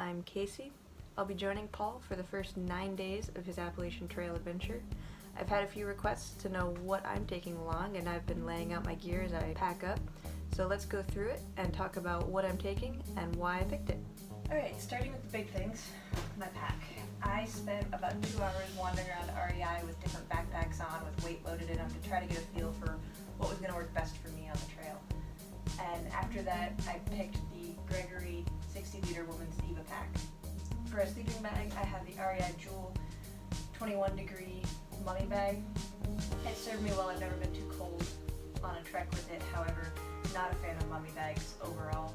I'm Kacy. I'll be joining Paul for the first 9 days of his Appalachian Trail adventure. I've had a few requests to know what I'm taking along, and I've been laying out my gear as I pack up. So let's go through it and talk about what I'm taking and why I picked it. Alright, starting with the big things, my pack. I spent about 2 hours wandering around REI with different backpacks on with weight loaded in them to try to get a feel for what was going to work best for me on the trail. And after that, I picked the Gregory 60-liter Women's Diva pack. For a sleeping bag, I have the REI Jewel 21-degree mummy bag. It served me well. I've never been too cold on a trek with it. However, not a fan of mummy bags overall.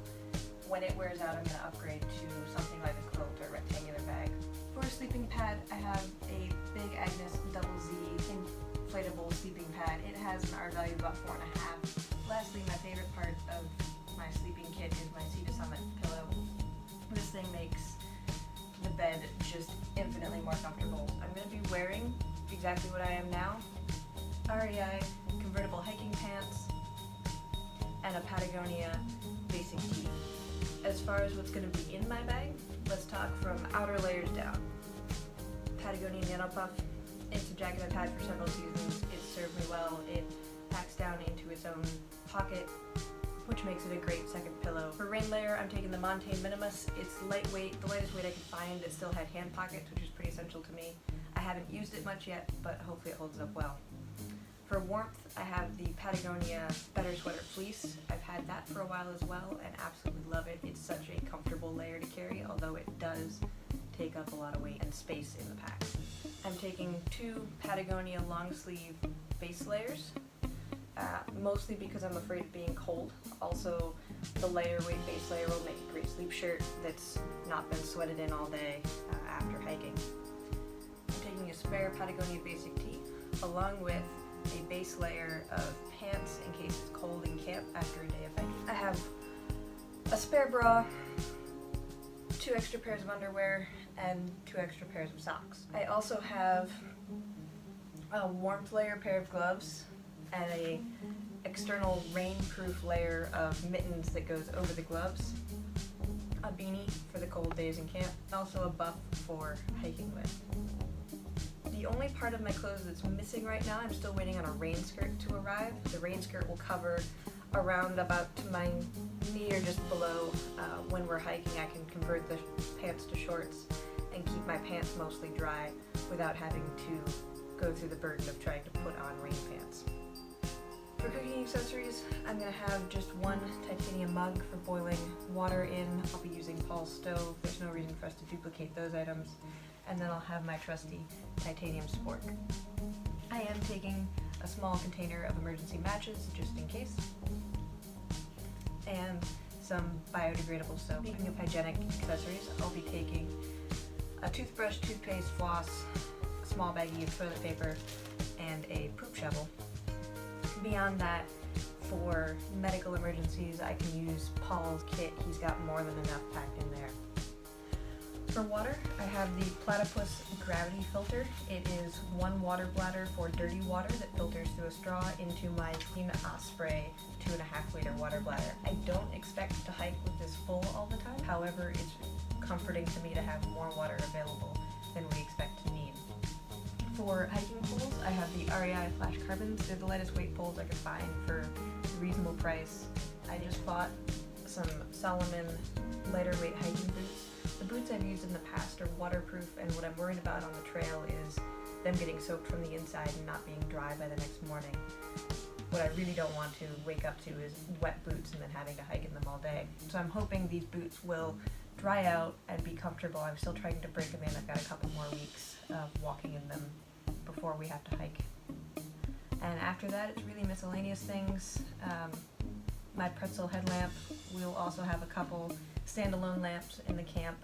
When it wears out, I'm going to upgrade to something like a quilt or rectangular bag. For a sleeping pad, I have a Big Agnes Double Z inflatable sleeping pad. It has an R value of about 4.5. Lastly, my favorite part of my sleeping kit is my Sea to Summit pillow. This thing makes the bed just infinitely more comfortable. I'm going to be wearing exactly what I am now. REI convertible hiking pants and a Patagonia basic tee. As far as what's going to be in my bag, let's talk from outer layers down. Patagonia Nano Puff. It's a jacket I've had for several seasons. It served me well. It packs down into its own pocket, which makes it a great second pillow. For rain layer, I'm taking the Montane Minimus. It's lightweight, the lightest weight I could find. It still had hand pockets, which is pretty essential to me. I haven't used it much yet, but hopefully it holds up well. For warmth, I have the Patagonia Better Sweater Fleece. I've had that for a while as well and absolutely love it. It's such a comfortable layer to carry, although it does take up a lot of weight and space in the pack. I'm taking 2 Patagonia long sleeve base layers, mostly because I'm afraid of being cold. Also, the lighter weight base layer will make a great sleep shirt that's not been sweated in all day after hiking. I'm taking a spare Patagonia basic tee along with a base layer of pants in case it's cold in camp after a day of hiking. I have a spare bra, 2 extra pairs of underwear, and 2 extra pairs of socks. I also have a warmth layer pair of gloves and a external rainproof layer of mittens that goes over the gloves, a beanie for the cold days in camp, and also a buff for hiking with. The only part of my clothes that's missing right now, I'm still waiting on a rain skirt to arrive. The rain skirt will cover around about to my knee or just below. When we're hiking, I can convert the pants to shorts and keep my pants mostly dry without having to go through the burden of trying to put on rain pants. For cooking accessories, I'm going to have just 1 titanium mug for boiling water in. I'll be using Paul's stove. There's no reason for us to duplicate those items. And then I'll have my trusty titanium spork. I am taking a small container of emergency matches just in case, and some biodegradable soap. Speaking of hygienic accessories, I'll be taking a toothbrush, toothpaste, floss, a small baggie of toilet paper, and a poop shovel. Beyond that, for medical emergencies, I can use Paul's kit. He's got more than enough packed in there. For water, I have the Platypus Gravity Filter. It is 1 water bladder for dirty water that filters through a straw into my Clean Osprey 2.5 liter water bladder. I don't expect to hike with this full all the time. However, it's comforting to me to have more water available than we expect to need. For hiking poles, I have the REI Flash Carbons. They're the lightest weight poles I could find for a reasonable price. I just bought some Salomon lighter weight hiking boots. The boots I've used in the past are waterproof, and what I'm worried about on the trail is them getting soaked from the inside and not being dry by the next morning. What I really don't want to wake up to is wet boots and then having to hike in them all day. So I'm hoping these boots will dry out and be comfortable. I'm still trying to break them in. I've got a couple more weeks of walking in them before we have to hike. And after that, it's really miscellaneous things. My pretzel headlamp. We'll also have a couple standalone lamps in the camp,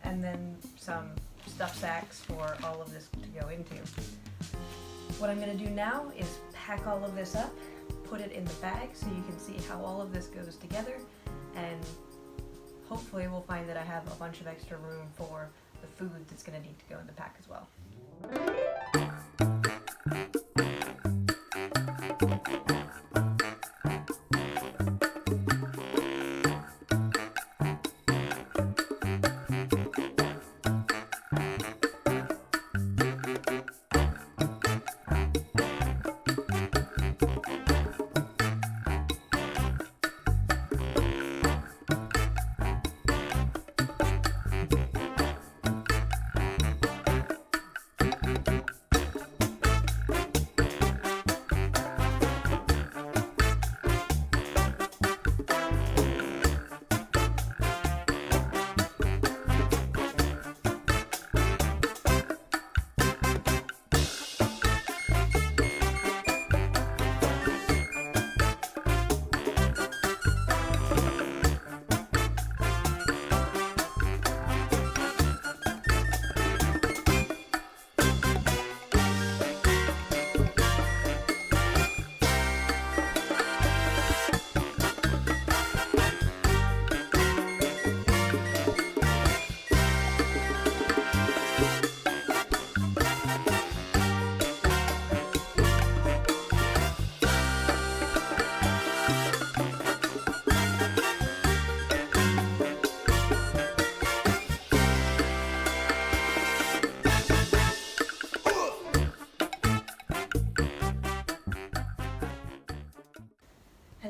and then some stuff sacks for all of this to go into. What I'm going to do now is pack all of this up, put it in the bag so you can see how all of this goes together, and hopefully we'll find that I have a bunch of extra room for the food that's going to need to go in the pack as well.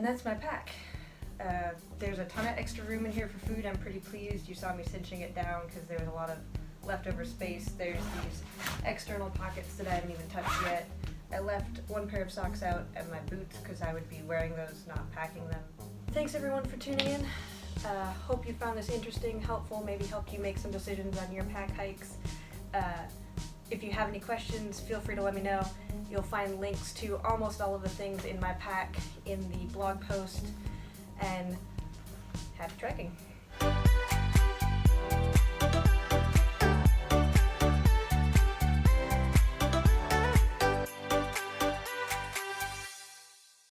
that's my pack. There's a ton of extra room in here for food. I'm pretty pleased. You saw me cinching it down because there was a lot of leftover space. There's these external pockets that I haven't even touched yet. I left one pair of socks out and my boots because I would be wearing those, not packing them. Thanks everyone for tuning in. Hope you found this interesting, helpful, maybe helped you make some decisions on your pack hikes. If you have any questions, feel free to let me know. You'll find links to almost all of the things in my pack in the blog post, and happy trekking.